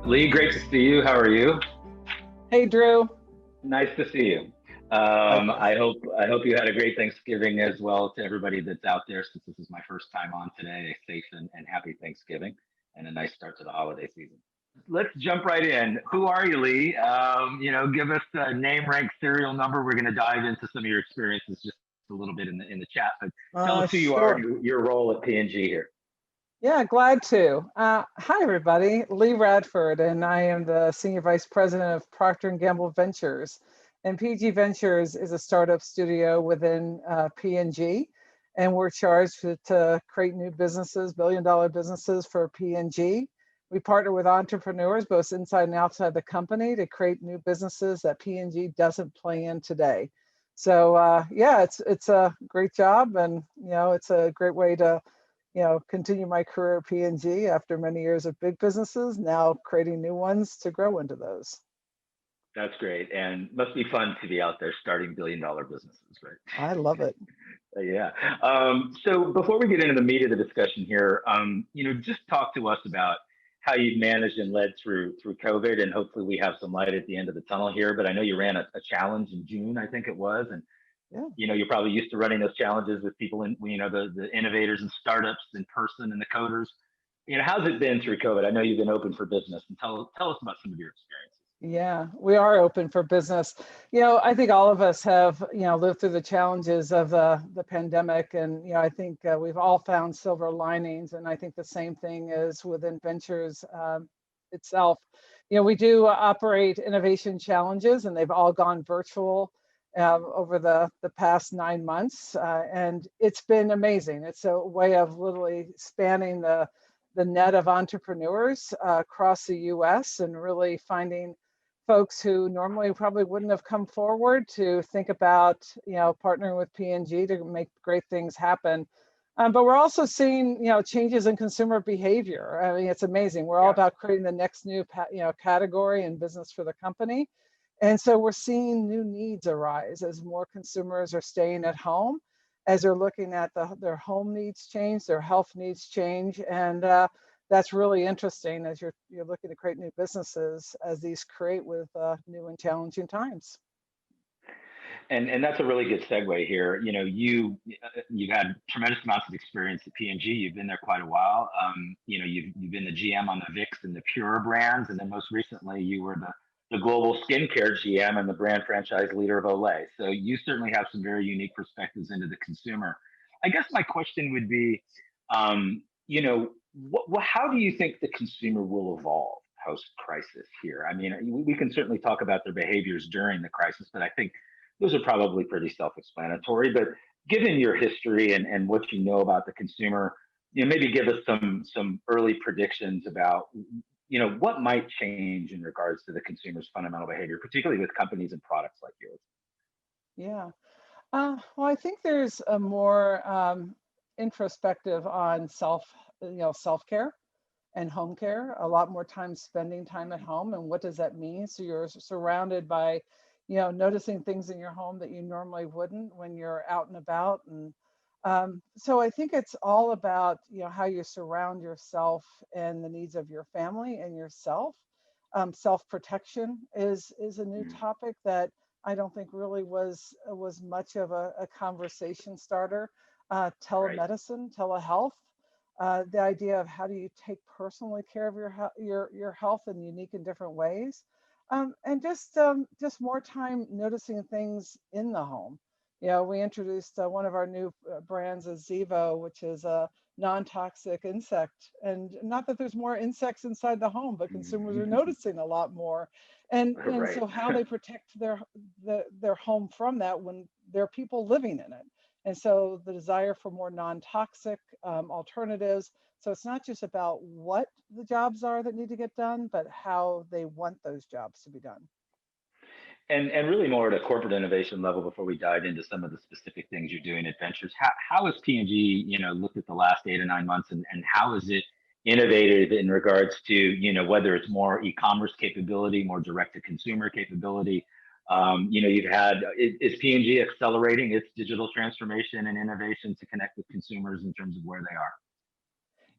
Leigh, great to see you. How are you? Hey, Drew. Nice to see you. Likewise. I hope you had a great Thanksgiving as well. To everybody that's out there, since this is my first time on today, a safe and happy Thanksgiving and a nice start to the holiday season. Let's jump right in. Who are you, Leigh? Give us a name, rank, serial number. We're going to dive into some of your experiences just a little bit in the chat. But tell us who you are and Sure. your role at PNG here. Yeah, glad to. Hi, everybody. Leigh Radford, and I am the Senior Vice President of Procter& Gamble Ventures. And PNG Ventures is a startup studio within PNG, and we're charged to create new businesses, billion-dollar businesses for PNG. We partner with entrepreneurs, both inside and outside the company, to create new businesses that PNG doesn't play in today. So yeah, it's a great job, and it's a great way to continue my career at P&G after many years of big businesses, now creating new ones to grow into those. That's great, and must be fun to be out there starting billion-dollar businesses, right? I love it. Yeah. So before we get into the meat of the discussion here, just talk to us about how you've managed and led through COVID, and hopefully we have some light at the end of the tunnel here. But I know you ran a challenge in June, I think it was, and Yeah. you're probably used to running those challenges with people in, the innovators and startups in person and the coders. How's it been through COVID? I know you've been open for business, and tell us about some of your experiences. Yeah, we are open for business. I think all of us have, lived through the challenges of the pandemic. And, I think we've all found silver linings. And I think the same thing is within Ventures itself. We do operate innovation challenges, and they've all gone virtual over the past 9 months. And it's been amazing. It's a way of literally spanning the net of entrepreneurs across the US and really finding folks who normally probably wouldn't have come forward to think about, partnering with P&G to make great things happen. But we're also seeing, changes in consumer behavior. I mean, it's amazing. We're all Yeah. about creating the next new, category and business for the company. And so we're seeing new needs arise as more consumers are staying at home, as they're looking at their home needs change, their health needs change. And that's really interesting as you're looking to create new businesses as these create with new and challenging times. And that's a really good segue here. You've had tremendous amounts of experience at P&G. You've been there quite a while. You've been the GM on the Vicks and the Pure brands, and then most recently you were the global skincare GM and the brand franchise leader of Olay. So you certainly have some very unique perspectives into the consumer. I guess my question would be, how do you think the consumer will evolve post-crisis here? I mean, we can certainly talk about their behaviors during the crisis, but I think those are probably pretty self-explanatory. But given your history and what you know about the consumer, maybe give us some early predictions about what might change in regards to the consumer's fundamental behavior, particularly with companies and products like yours. Yeah. Well, I think there's a more introspective on self-care and home care, a lot more time spending time at home. And what does that mean? So you're surrounded by, noticing things in your home that you normally wouldn't when you're out and about. And so I think it's all about, how you surround yourself and the needs of your family and yourself. Self-protection is a new Mm. topic that I don't think really was much of a conversation starter. Right. Telemedicine, telehealth, the idea of how do you take personally care of your health in unique and different ways, and just more time noticing things in the home. We introduced one of our new brands is Zevo, which is a non-toxic insect. And not that there's more insects inside the home, but consumers are noticing a lot more. And Right. so how they protect their home from that when there are people living in it. And so the desire for more non-toxic alternatives. So it's not just about what the jobs are that need to get done, but how they want those jobs to be done. And really more at a corporate innovation level before we dive into some of the specific things you're doing at Ventures. How has P&G, looked at the last 8 or 9 months, and how is it innovative in regards to, whether it's more e-commerce capability, more direct to consumer capability? You've had, is P&G accelerating its digital transformation and innovation to connect with consumers in terms of where they are?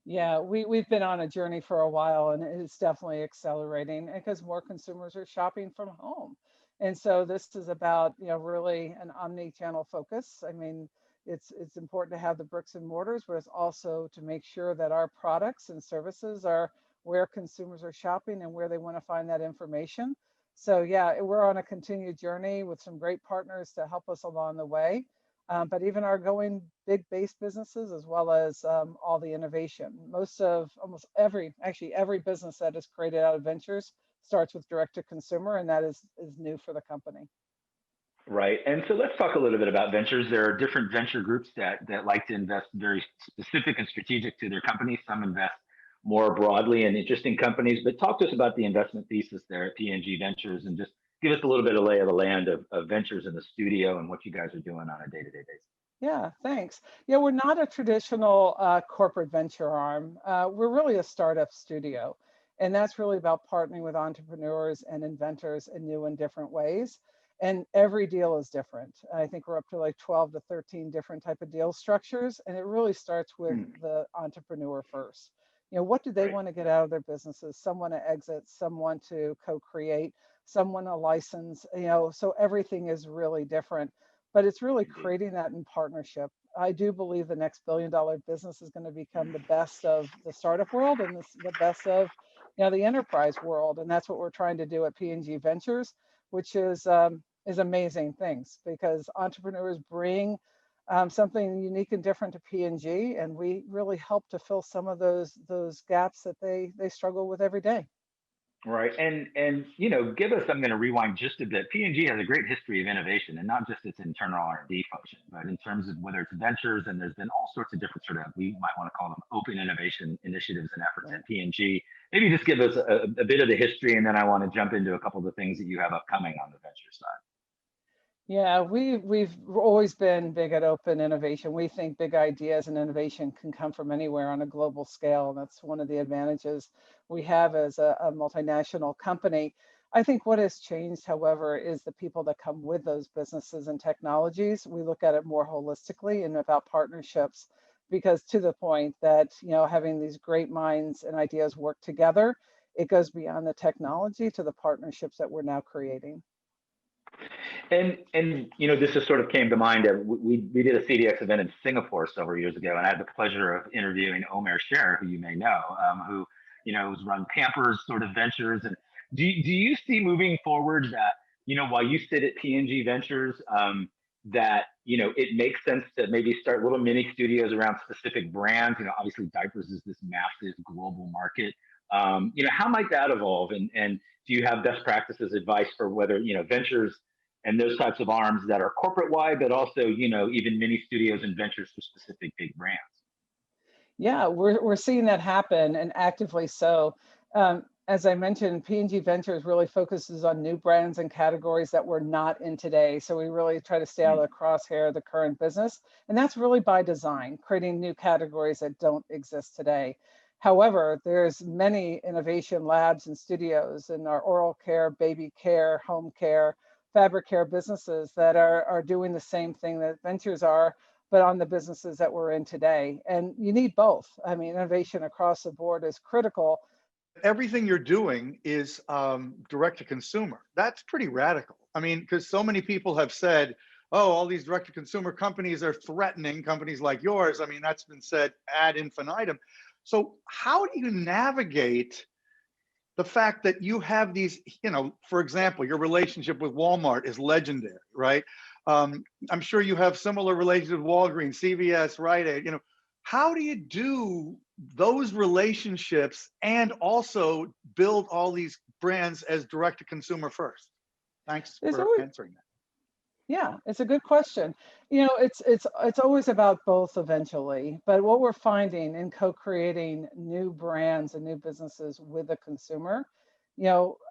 Yeah, we've been on a journey for a while, and it's definitely accelerating because more consumers are shopping from home. And so this is about, really an omni-channel focus. I mean, it's important to have the bricks and mortars, but it's also to make sure that our products and services are where consumers are shopping and where they want to find that information. So yeah, we're on a continued journey with some great partners to help us along the way. But even our going big base businesses, as well as all the innovation. Most of almost actually every business that is created out of ventures starts with direct to consumer, and that is new for the company. Right. And so let's talk a little bit about ventures. There are different venture groups that like to invest very specific and strategic to their companies. Some invest more broadly in interesting companies. But talk to us about the investment thesis there at PNG Ventures and just give us a little bit of lay of the land of ventures in the studio and what you guys are doing on a day-to-day basis. Yeah, thanks. Yeah, we're not a traditional corporate venture arm. We're really a startup studio. And that's really about partnering with entrepreneurs and inventors in new and different ways. And every deal is different. I think we're up to like 12 to 13 different type of deal structures. And it really starts with Hmm, the entrepreneur first. What do they right. want to get out of their businesses? Some want to exit, some want to co-create, some want to license, so everything is really different, but it's really Indeed. creating that in partnership. I do believe the next billion-dollar business is going to become the best of the startup world and the best of the enterprise world, and that's what we're trying to do at PNG Ventures, which is amazing things because entrepreneurs bring something unique and different to PNG, and we really help to fill some of those gaps that they struggle with every day. Right. And give us, I'm going to rewind just a bit. P&G has a great history of innovation and not just its internal R&D function, but in terms of whether it's ventures, and there's been all sorts of different sort of, we might want to call them open innovation initiatives and efforts Right. at P&G. Maybe just give us a bit of the history, and then I want to jump into a couple of the things that you have upcoming on the venture side. Yeah, we've always been big at open innovation. We think big ideas and innovation can come from anywhere on a global scale. And that's one of the advantages we have as a multinational company. I think what has changed, however, is the people that come with those businesses and technologies. We look at it more holistically and about partnerships, because to the point that, having these great minds and ideas work together, it goes beyond the technology to the partnerships that we're now creating. And this just sort of came to mind. We did a CDX event in Singapore several years ago, and I had the pleasure of interviewing Omer Sher, who you may know, who has run Pampers sort of ventures. And do you see moving forward that while you sit at PNG Ventures, that it makes sense to maybe start little mini studios around specific brands? Obviously diapers is this massive global market. How might that evolve? And do you have best practices advice for whether ventures and those types of arms that are corporate wide, but also, even mini studios and ventures for specific big brands? Yeah, we're seeing that happen, and actively so. As I mentioned, P&G Ventures really focuses on new brands and categories that we're not in today. So we really try to stay out Mm, of the crosshair of the current business, and that's really by design, creating new categories that don't exist today. However, there's many innovation labs and studios in our oral care, baby care, home care, fabric care businesses that are doing the same thing that ventures are, but on the businesses that we're in today. And you need both. I mean, innovation across the board is critical. Everything you're doing is direct to consumer. That's pretty radical. I mean, because so many people have said, oh, all these direct to consumer companies are threatening companies like yours. I mean, that's been said ad infinitum. So, how do you navigate the fact that you have these, for example, your relationship with Walmart is legendary, right? I'm sure you have similar relations with Walgreens, CVS, Rite Aid. How do you do those relationships and also build all these brands as direct to consumer first? Thanks There's for always answering that. Yeah, it's a good question. It's always about both eventually, but what we're finding in co-creating new brands and new businesses with the consumer,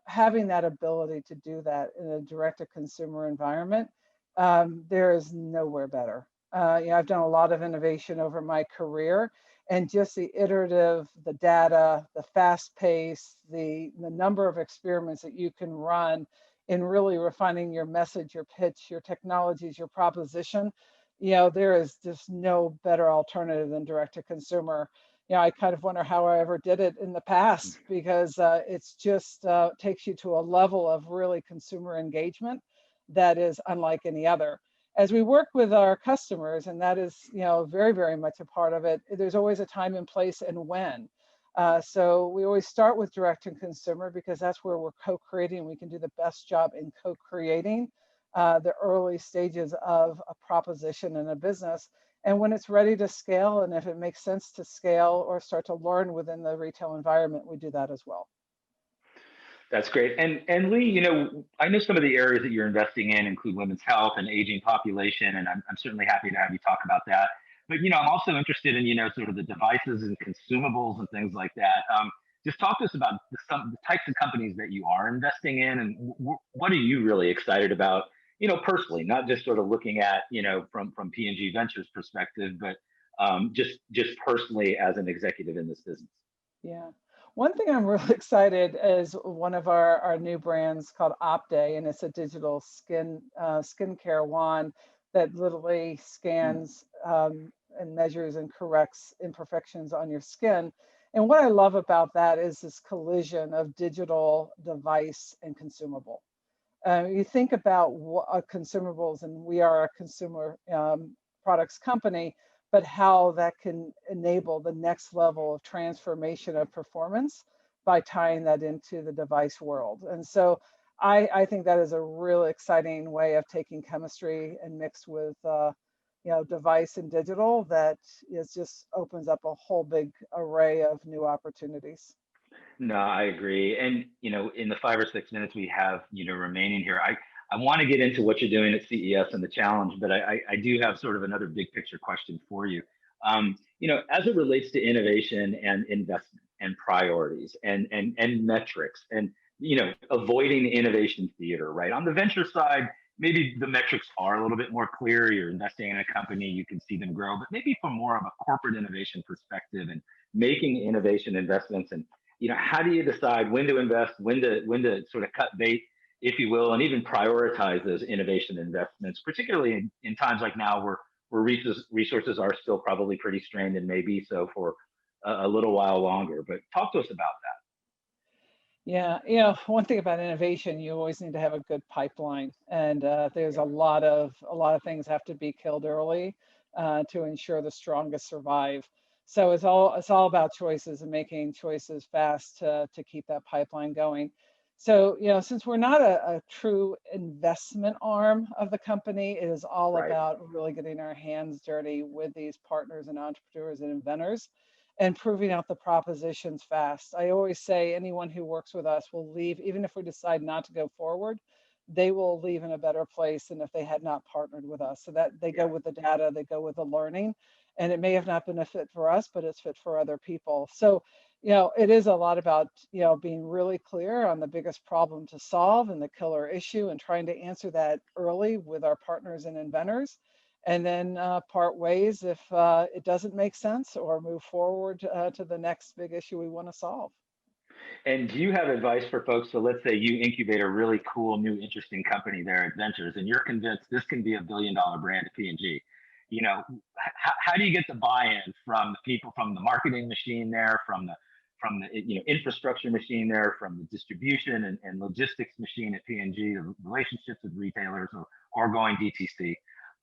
having that ability to do that in a direct-to-consumer environment, there is nowhere better. I've done a lot of innovation over my career, and just the iterative, the data, the fast pace, the number of experiments that you can run in really refining your message, your pitch, your technologies, your proposition, there is just no better alternative than direct to consumer. I kind of wonder how I ever did it in the past, because it's just takes you to a level of really consumer engagement that is unlike any other. As we work with our customers, and that is, very, very much a part of it, there's always a time and place and when. So we always start with direct to consumer because that's where we're co-creating. We can do the best job in co-creating the early stages of a proposition in a business. And when it's ready to scale, and if it makes sense to scale or start to learn within the retail environment, we do that as well. That's great. And Leigh, I know some of the areas that you're investing in include women's health and aging population, and I'm certainly happy to have you talk about that. But I'm also interested in sort of the devices and consumables and things like that. Just talk to us about the types of companies that you are investing in, and what are you really excited about, personally, not just sort of looking at from PNG Ventures perspective, but just personally as an executive in this business. Yeah. One thing I'm really excited is one of our new brands called OpDay, and it's a digital skincare wand that literally scans and measures and corrects imperfections on your skin. And what I love about that is this collision of digital, device, and consumable. You think about consumables, and we are a consumer products company, but how that can enable the next level of transformation of performance by tying that into the device world. And so I think that is a really exciting way of taking chemistry and mixed with device and digital that just opens up a whole big array of new opportunities. No, I agree. And, in the 5 or 6 minutes we have, remaining here, I want to get into what you're doing at CES and the challenge, but I do have sort of another big picture question for you. As it relates to innovation and investment and priorities and metrics and, avoiding innovation theater, right? On the venture side, maybe the metrics are a little bit more clear. You're investing in a company, you can see them grow, but maybe from more of a corporate innovation perspective and making innovation investments and, how do you decide when to invest, when to sort of cut bait, if you will, and even prioritize those innovation investments, particularly in times like now where resources are still probably pretty strained and maybe so for a little while longer. But talk to us about that. Yeah, one thing about innovation, you always need to have a good pipeline, and there's a lot of things have to be killed early to ensure the strongest survive. So it's all about choices and making choices fast to keep that pipeline going. So since we're not a true investment arm of the company, it is all Right. about really getting our hands dirty with these partners and entrepreneurs and inventors and proving out the propositions fast. I always say anyone who works with us will leave, even if we decide not to go forward, they will leave in a better place than if they had not partnered with us. So that they go with the data, they go with the learning, and it may have not been a fit for us, but it's fit for other people. So, it is a lot about, being really clear on the biggest problem to solve and the killer issue and trying to answer that early with our partners and inventors, and then part ways if it doesn't make sense or move forward to the next big issue we want to solve. And do you have advice for folks? So let's say you incubate a really cool, new, interesting company there at Ventures, and you're convinced this can be $1 billion brand at P&G. How do you get the buy-in from the people, from the marketing machine there, from the infrastructure machine there, from the distribution and logistics machine at P&G, the relationships with retailers or going DTC?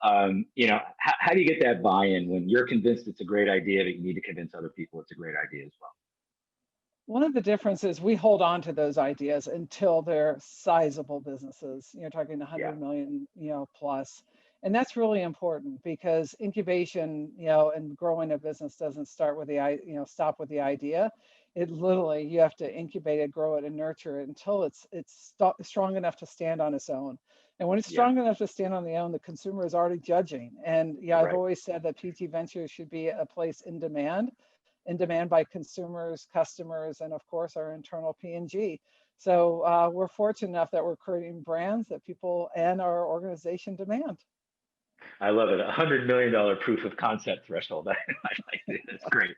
How do you get that buy-in when you're convinced it's a great idea, but you need to convince other people it's a great idea as well? One of the differences, we hold on to those ideas until they're sizable businesses. You're talking Yeah. 100 million, plus. And that's really important because incubation, and growing a business doesn't start with stop with the idea. It literally, you have to incubate it, grow it, and nurture it until it's strong enough to stand on its own. And when it's strong enough to stand on its own, the consumer is already judging. And I've Right. always said that PNG Ventures should be a place in demand by consumers, customers, and of course our internal P&G. So we're fortunate enough that we're creating brands that people and our organization demand. I love it. $100 million proof of concept threshold. I like it. That's great.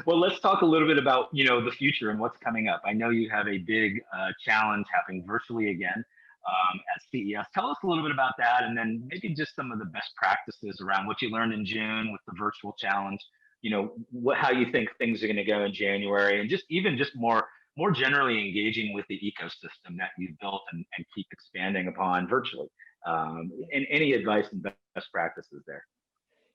Well, let's talk a little bit about the future and what's coming up. I know you have a big challenge happening virtually again at CES. Tell us a little bit about that, and then maybe just some of the best practices around what you learned in June with the virtual challenge. how you think things are going to go in January, and just more generally engaging with the ecosystem that you've built and keep expanding upon virtually. And any advice and best practices there?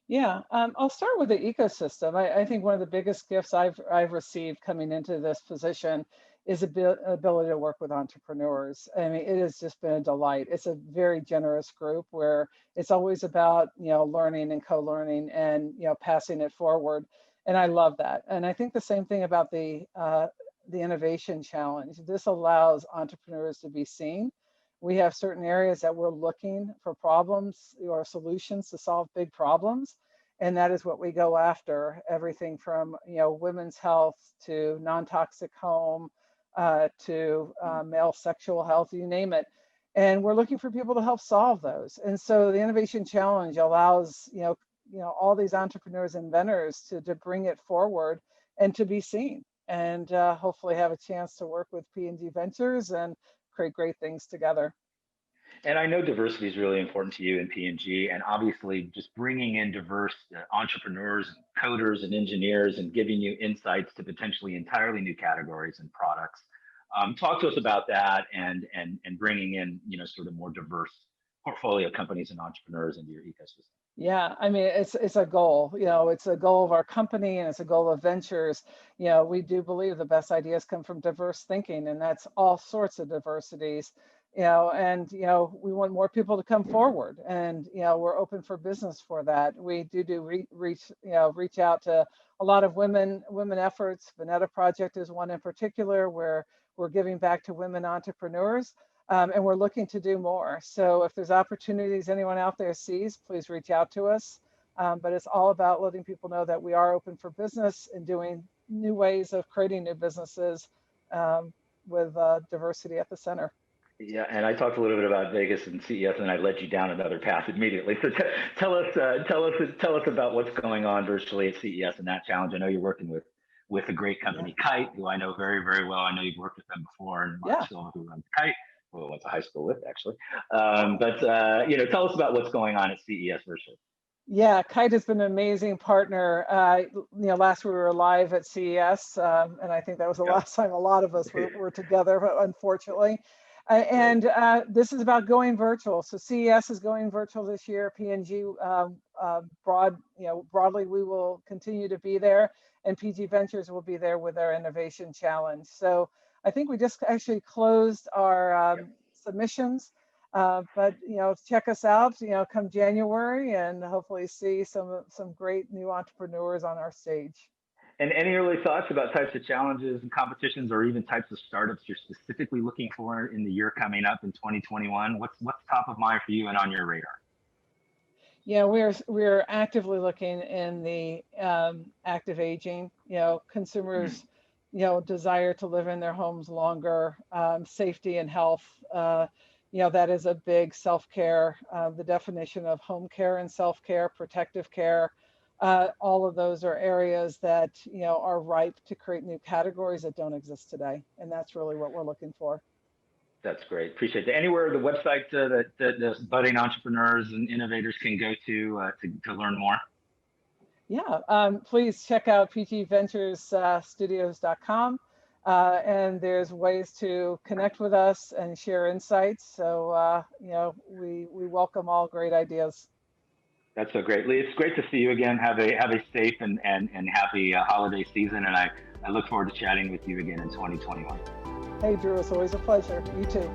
Yeah, I'll start with the ecosystem. I think one of the biggest gifts I've received coming into this position is ability to work with entrepreneurs. I mean, it has just been a delight. It's a very generous group where it's always about learning and co-learning and passing it forward. And I love that. And I think the same thing about the innovation challenge. This allows entrepreneurs to be seen. We have certain areas that we're looking for problems or solutions to solve big problems. And that is what we go after, everything from women's health to non-toxic home to male sexual health, you name it. And we're looking for people to help solve those. And so the Innovation Challenge allows all these entrepreneurs and inventors to bring it forward and to be seen, and hopefully have a chance to work with PNG Ventures and create great things together. And I know diversity is really important to you in PNG, and obviously just bringing in diverse entrepreneurs, coders, and engineers, and giving you insights to potentially entirely new categories and products. Talk to us about that, and bringing in sort of more diverse portfolio companies and entrepreneurs into your ecosystem. Yeah, I mean, it's a goal. It's a goal of our company, and it's a goal of Ventures. We do believe the best ideas come from diverse thinking, and that's all sorts of diversities. And we want more people to come forward, and we're open for business for that. We do reach out to a lot of women efforts. Vanetta Project is one in particular where we're giving back to women entrepreneurs. And we're looking to do more. So if there's opportunities anyone out there sees, please reach out to us. But it's all about letting people know that we are open for business and doing new ways of creating new businesses with diversity at the center. Yeah, and I talked a little bit about Vegas and CES, and I led you down another path immediately. So tell us about what's going on virtually at CES and that challenge. I know you're working with a great company, Kite, who I know very, very well. I know you've worked with them before, and Mark Silva, who runs Kite, who I went to high school with, actually. But tell us about what's going on at CES virtually. Yeah, Kite has been an amazing partner. Last we were live at CES, and I think that was the last time a lot of us were together, unfortunately. And this is about going virtual. So CES is going virtual this year. PNG broadly, we will continue to be there, and PG Ventures will be there with our Innovation Challenge. So I think we just actually closed our submissions, but check us out. Come January, and hopefully see some great new entrepreneurs on our stage. And any early thoughts about types of challenges and competitions, or even types of startups you're specifically looking for in the year coming up in 2021? What's top of mind for you and on your radar? Yeah, we're actively looking in the active aging. Consumers, desire to live in their homes longer. Safety and health. That is a big self-care. The definition of home care and self-care, protective care. All of those are areas that are ripe to create new categories that don't exist today, and that's really what we're looking for. That's great. Appreciate that. Anywhere the website that the budding entrepreneurs and innovators can go to learn more? Yeah, please check out pgventuresstudios.com, and there's ways to connect with us and share insights. So we welcome all great ideas. That's so great, Leigh. It's great to see you again. Have a safe and happy holiday season, and I look forward to chatting with you again in 2021. Hey, Drew, it's always a pleasure. You too.